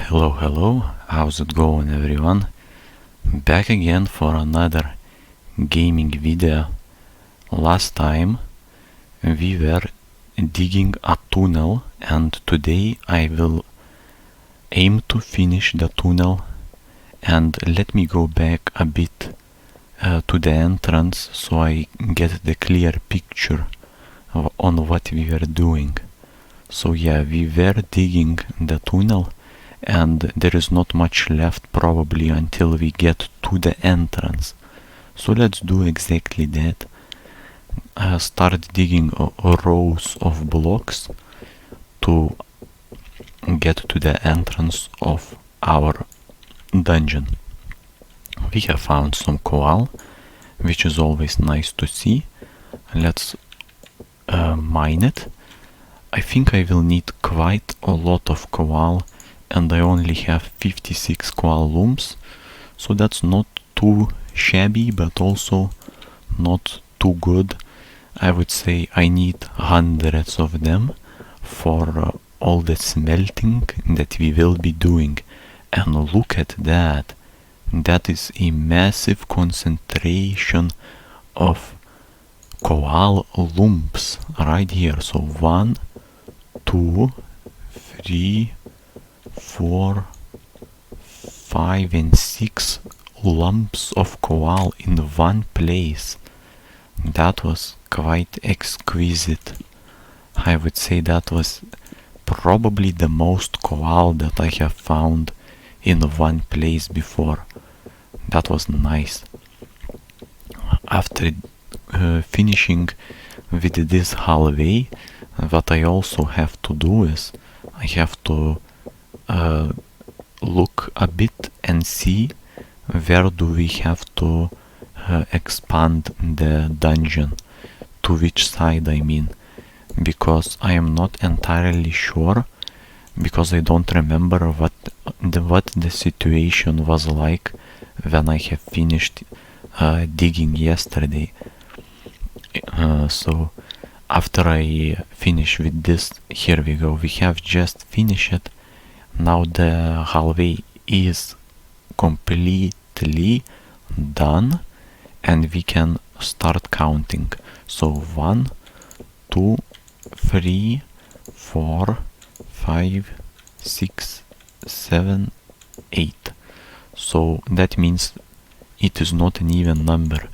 Hello, how's it going everyone? Back again for another gaming video. Last time we were digging a tunnel and today I will aim to finish the tunnel, and let me go back a bit to the entrance so I get the clear picture on what we were doing. So yeah, we were digging the tunnel and there is not much left probably until we get to the entrance. So let's do exactly that. Start digging rows of blocks to get to the entrance of our dungeon. We have found some coal, which is always nice to see. Let's mine it. I think I will need quite a lot of coal, and I only have 56 coal looms, so that's not too shabby but also not too good. I would say I need hundreds of them for all the smelting that we will be doing. And look at that. That is a massive concentration of coal lumps right here. So 1, 2, 3, 4, 5 and 6 lumps of coal in one place. That was quite exquisite. I would say that was probably the most coal that I have found in one place before. That was nice. After finishing with this hallway, what I also have to do is I have to look a bit and see where do we have to expand the dungeon, to which side I mean, because I am not entirely sure, because I don't remember what the situation was like when I have finished digging yesterday. So after I finish with this, here we go, we have just finished it. Now the hallway is completely done and we can start counting. So 1, 2, 3, 4, 5, 6, 7, 8. So that means it is not an even number.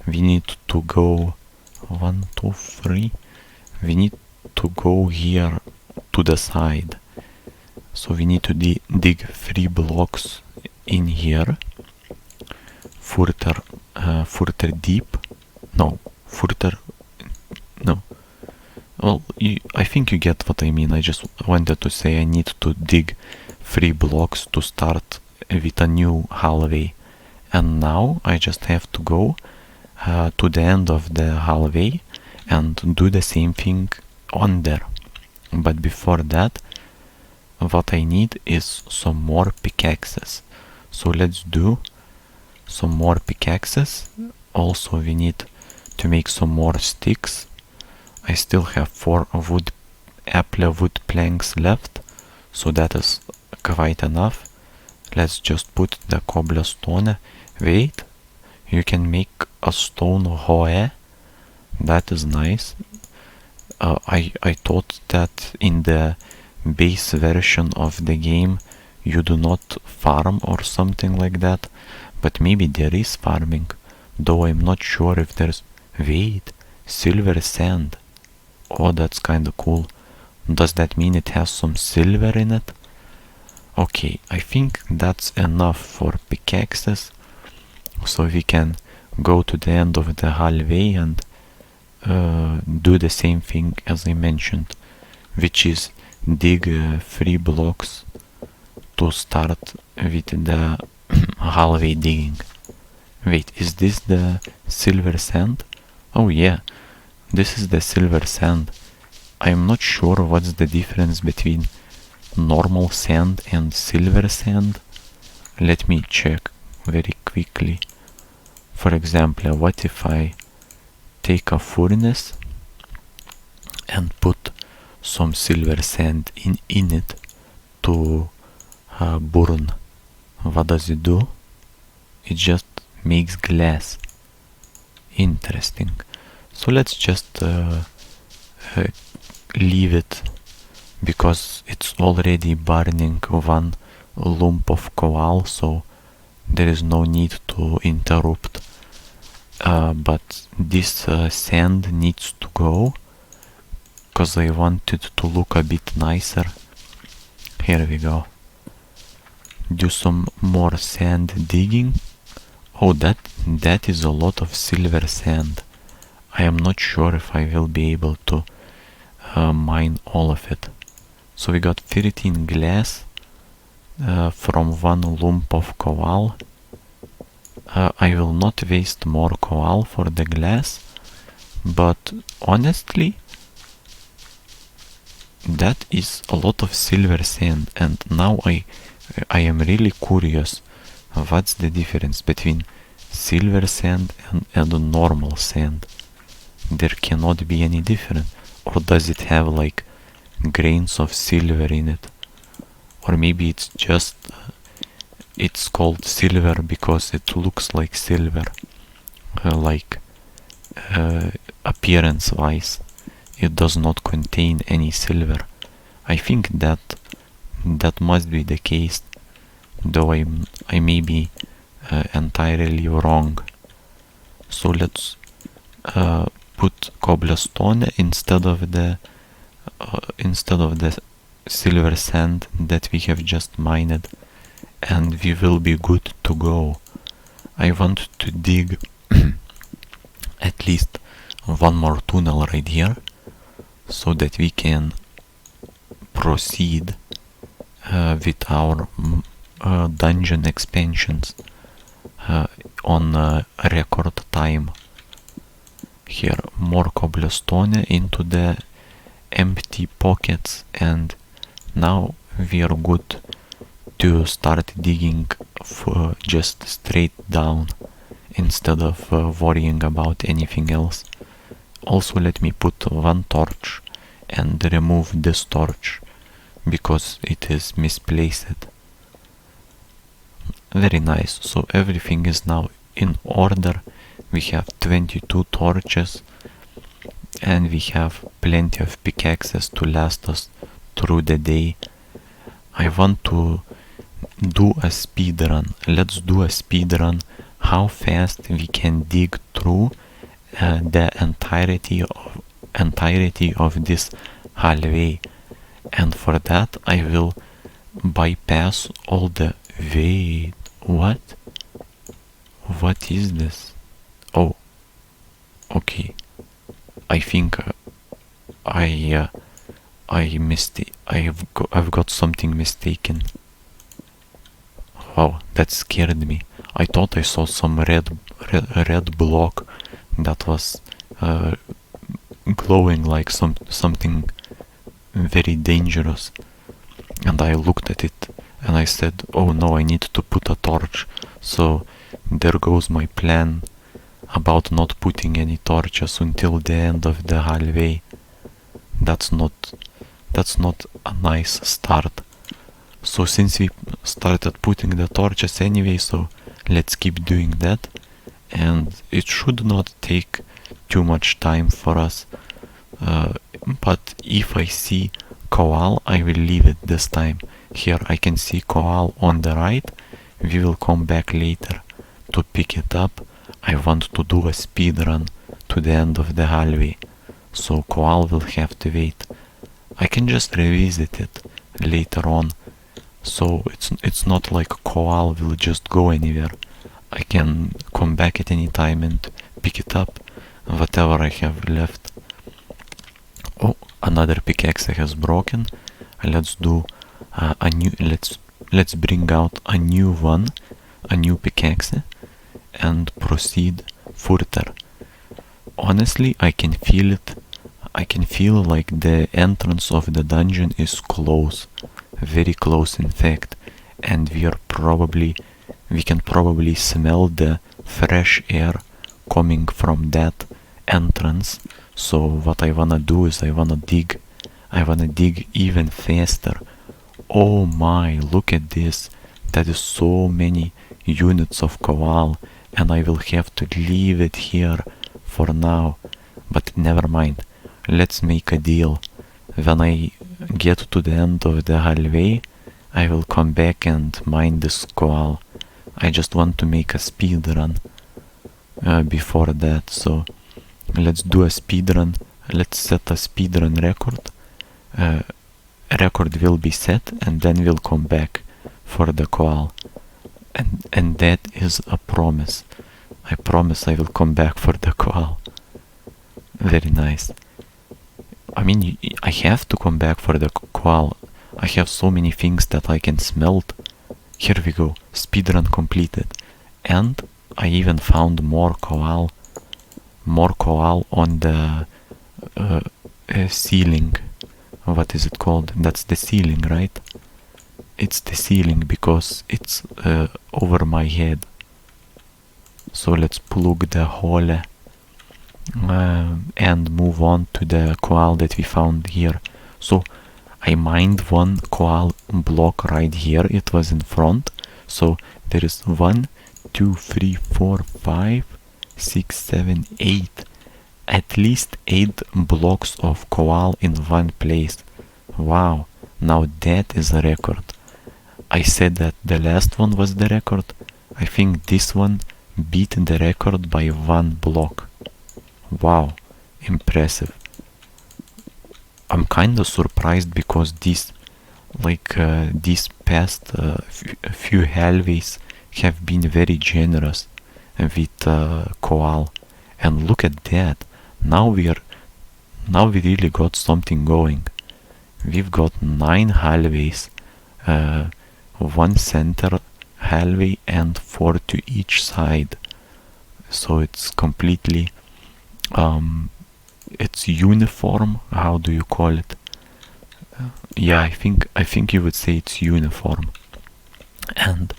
We need to go 1, 2, 3. We need to go here to the side. So we need to dig 3 blocks in here, further deep. No. Well, I think you get what I mean. I just wanted to say I need to dig 3 blocks to start with a new hallway. And now I just have to go to the end of the hallway and do the same thing on there. But before that, what I need is some more pickaxes. So let's do some more pickaxes. Also we need to make some more sticks. I still have 4 apple wood planks left, so that is quite enough. Let's just put the cobblestone. Wait, you can make a stone hoe. That is nice. I thought that in the base version of the game you do not farm or something like that, but maybe there is farming, though I'm not sure if there's... Wait, silver sand. Oh, that's kinda cool. Does that mean it has some silver in it? Okay, I think that's enough for pickaxes, so we can go to the end of the hallway and do the same thing as I mentioned, which is dig 3 blocks to start with the hallway digging. Wait, is this the silver sand? Oh yeah, this is the silver sand. I'm not sure what's the difference between normal sand and silver sand. Let me check very quickly. For example, what if I take a furnace and put some silver sand in it to burn. What does it do? It just makes glass. Interesting. So let's just leave it, because it's already burning one lump of coal, so there is no need to interrupt. But this sand needs to go, because I want it to look a bit nicer. Here we go. Do some more sand digging. Oh, that is a lot of silver sand. I am not sure if I will be able to mine all of it. So we got 13 glass from one lump of coal. I will not waste more coal for the glass, but honestly, that is a lot of silver sand, and now I am really curious what's the difference between silver sand and normal sand. There cannot be any difference. Or does it have like grains of silver in it? Or maybe it's just it's called silver because it looks like silver, like appearance wise it does not contain any silver. I think that must be the case, though I may be entirely wrong. So let's put cobblestone instead of the silver sand that we have just mined, and we will be good to go. I want to dig at least one more tunnel right here, so that we can proceed with our dungeon expansions on record time. Here, more cobblestone into the empty pockets, and now we are good to start digging just straight down instead of worrying about anything else. Also, let me put one torch and remove this torch because it is misplaced. Very nice. So everything is now in order. We have 22 torches and we have plenty of pickaxes to last us through the day. I want to do a speed run. Let's do a speed run how fast we can dig through the entirety of this hallway, and for that I will bypass all the... Wait, what is this? Oh, okay. I think I've got something mistaken. Wow, that scared me. I thought I saw some red block that was glowing like something very dangerous, and I looked at it and I said, oh no, I need to put a torch. So there goes my plan about not putting any torches until the end of the hallway. That's not a nice start. So since we started putting the torches anyway, so let's keep doing that, and it should not take too much time for us. But if I see coal, I will leave it this time. Here I can see coal on the right. We will come back later to pick it up. I want to do a speed run to the end of the hallway, so coal will have to wait. I can just revisit it later on, so it's not like coal will just go anywhere. I can come back at any time and pick it up, whatever I have left. Oh, another pickaxe has broken. Let's do a new. Let's bring out a new one, a new pickaxe, and proceed further. Honestly, I can feel it. I can feel like the entrance of the dungeon is close, very close in fact, and we can probably smell the fresh air coming from that entrance. So what I wanna do is I wanna dig even faster Oh my, look at this. That is so many units of koal, and I will have to leave it here for now. But never mind. Let's make a deal. When I get to the end of the hallway, I will come back and mine this koal. I just want to make a speed run before that, so let's do a speed run. Let's set a speed run record. Record will be set, and then we'll come back for the koal. And that is a promise. I promise I will come back for the koal. Very nice. I mean, I have to come back for the koal. I have so many things that I can smelt. Here we go. Speedrun completed. And I even found more koal. More koal on the ceiling. What is it called? That's the ceiling, right? It's the ceiling because it's over my head. So let's plug the hole and move on to the koal that we found here. So I mined one koal block right here. It was in front. So there is 1, 2, 3, 4, 5, 6, 7, 8. At least 8 blocks of koal in one place. Wow, now that is a record. I said that the last one was the record. I think this one beat the record by 1 block. Wow, impressive. I'm kinda surprised because these past few hallways have been very generous with koal. And look at that. Now we really got something going. We've got 9 hallways, 1 center hallway and 4 to each side. So it's completely it's uniform. How do you call it? Yeah, I think you would say it's uniform. And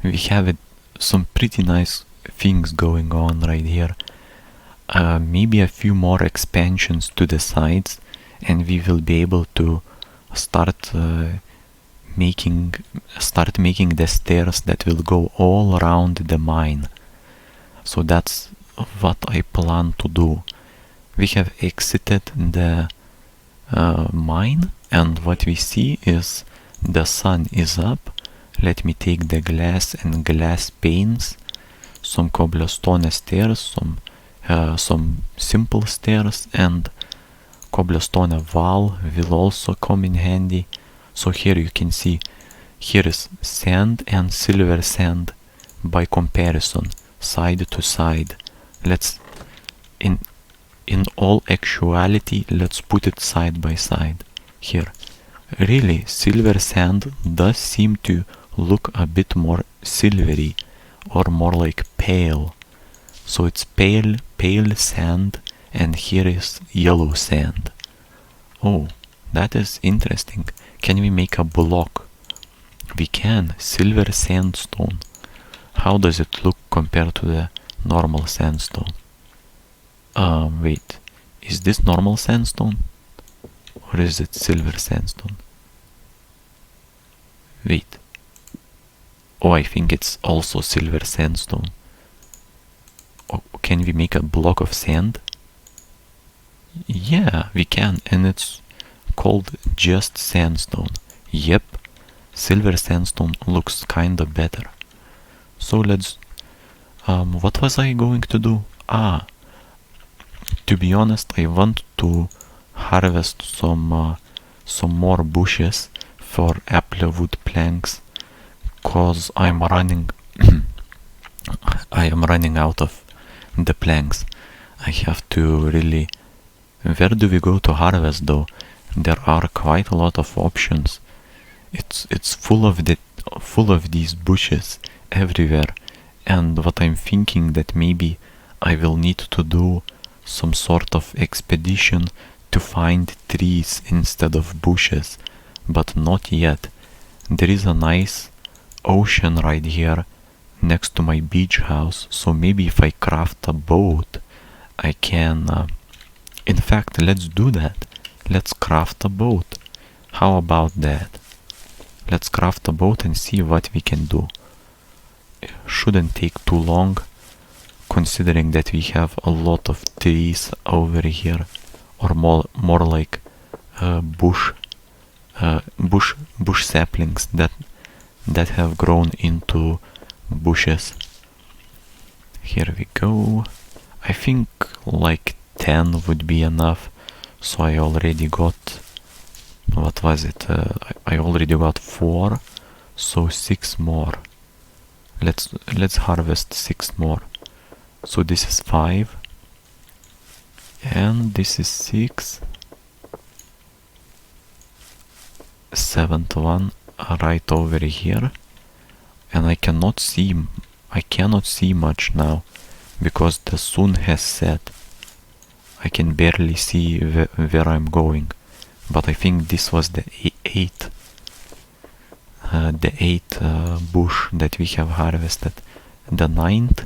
we have some pretty nice things going on right here. Maybe a few more expansions to the sides, and we will be able to start making the stairs that will go all around the mine. So that's what I plan to do. We have exited the mine, and what we see is the sun is up. Let me take the glass and glass panes, some cobblestone stairs, some simple stairs, and cobblestone wall will also come in handy. So here you can see, here is sand and silver sand by comparison, side to side. Let's, in all actuality, let's put it side by side. Here, really, silver sand does seem to look a bit more silvery, or more like pale. So it's pale sand, and here is yellow sand. Oh, that is interesting. Can we make a block? We can. Silver sandstone. How does it look compared to the normal sandstone? Wait. Is this normal sandstone? Or is it silver sandstone? Wait. Oh, I think it's also silver sandstone. Oh, can we make a block of sand? Yeah, we can, and it's called just sandstone. Yep, silver sandstone looks kinda better. So let's... what was I going to do? To be honest, I want to harvest some more bushes for apple wood planks, cause I'm running I am running out of the planks. I have to really... Where do we go to harvest though? There are quite a lot of options. It's full of these bushes everywhere, and what I'm thinking that maybe I will need to do some sort of expedition to find trees instead of bushes, but not yet. There is a nice ocean right here next to my beach house, so maybe if I craft a boat I can... in fact, let's do that. Let's craft a boat. How about that? Let's craft a boat and see what we can do. Shouldn't take too long, considering that we have a lot of trees over here, or more like bush saplings that have grown into bushes. Here we go. I think like 10 would be enough. So I already got, what was it? I already got 4, so 6 more. Let's harvest 6 more. So this is 5, and this is 6. 7th one right over here, and I cannot see much now because the sun has set. I can barely see where I'm going, but I think this was the 8th bush that we have harvested, the 9th,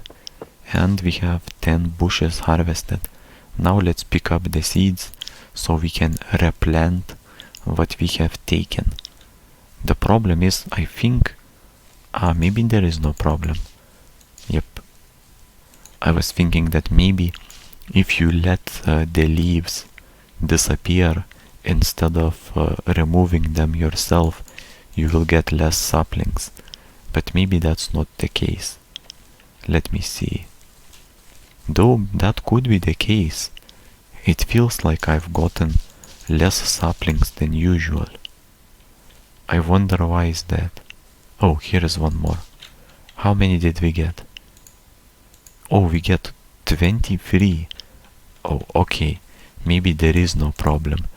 and we have 10 bushes harvested. Now let's pick up the seeds so we can replant what we have taken. The problem is, I think, maybe there is no problem. Yep. I was thinking that maybe if you let the leaves disappear instead of removing them yourself, you will get less saplings. But maybe that's not the case. Let me see. Though that could be the case, it feels like I've gotten less saplings than usual. I wonder why is that. Oh, here is one more. How many did we get? Oh, we get 23. Oh, okay. Maybe there is no problem.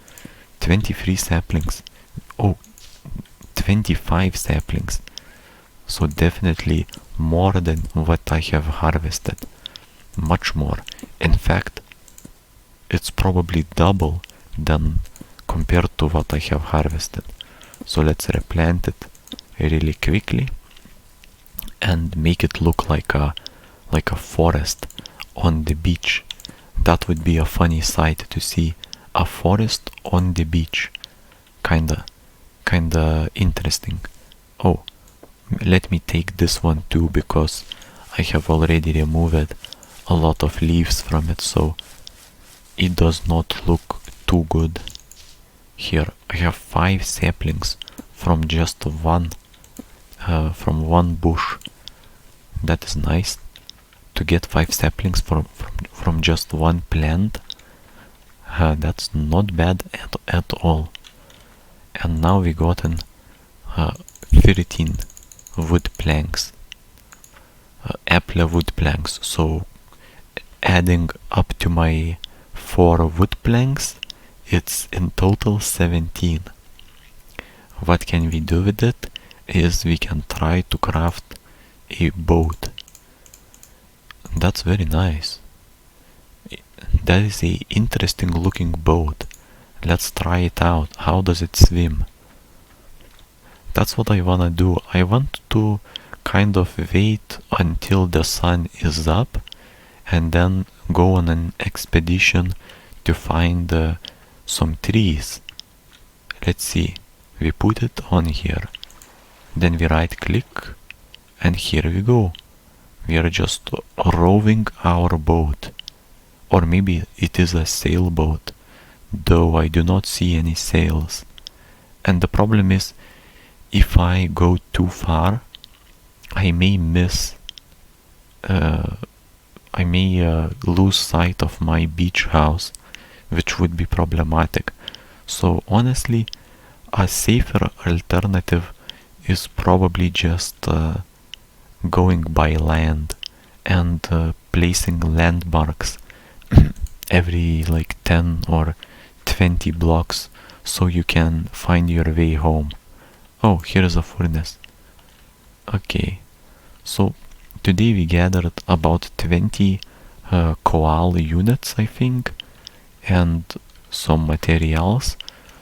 23 saplings. Oh, 25 saplings. So definitely more than what I have harvested. Much more. In fact, it's probably double than compared to what I have harvested. So let's replant it really quickly and make it look like a forest on the beach. That would be a funny sight to see, a forest on the beach. Kinda interesting. Oh, let me take this one too, because I have already removed a lot of leaves from it, so it does not look too good. Here I have 5 saplings from just one bush. That is nice to get 5 saplings from just one plant. That's not bad at all. And now we gotten 13 wood planks, apple wood planks. So adding up to my 4 wood planks, it's in total 17. What can we do with it is we can try to craft a boat. That's very nice. That is a interesting looking boat. Let's try it out. How does it swim? That's what I wanna do. I want to kind of wait until the sun is up and then go on an expedition to find some trees. Let's see. We put it on here. Then we right click and here we go. We are just rowing our boat. Or maybe it is a sailboat, though I do not see any sails. And the problem is, if I go too far, I may lose sight of my beach house, which would be problematic. So honestly, a safer alternative is probably just going by land and placing landmarks every like 10 or 20 blocks so you can find your way home. Oh, here is a furnace. Okay, so today we gathered about 20 coal units, I think, and some materials.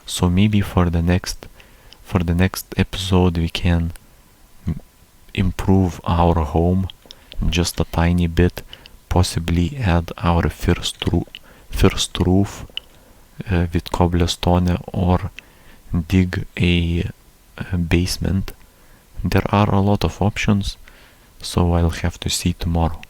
So maybe for the next episode we can improve our home just a tiny bit, possibly add our first roof with cobblestone, or dig a basement. There are a lot of options, so I'll have to see tomorrow.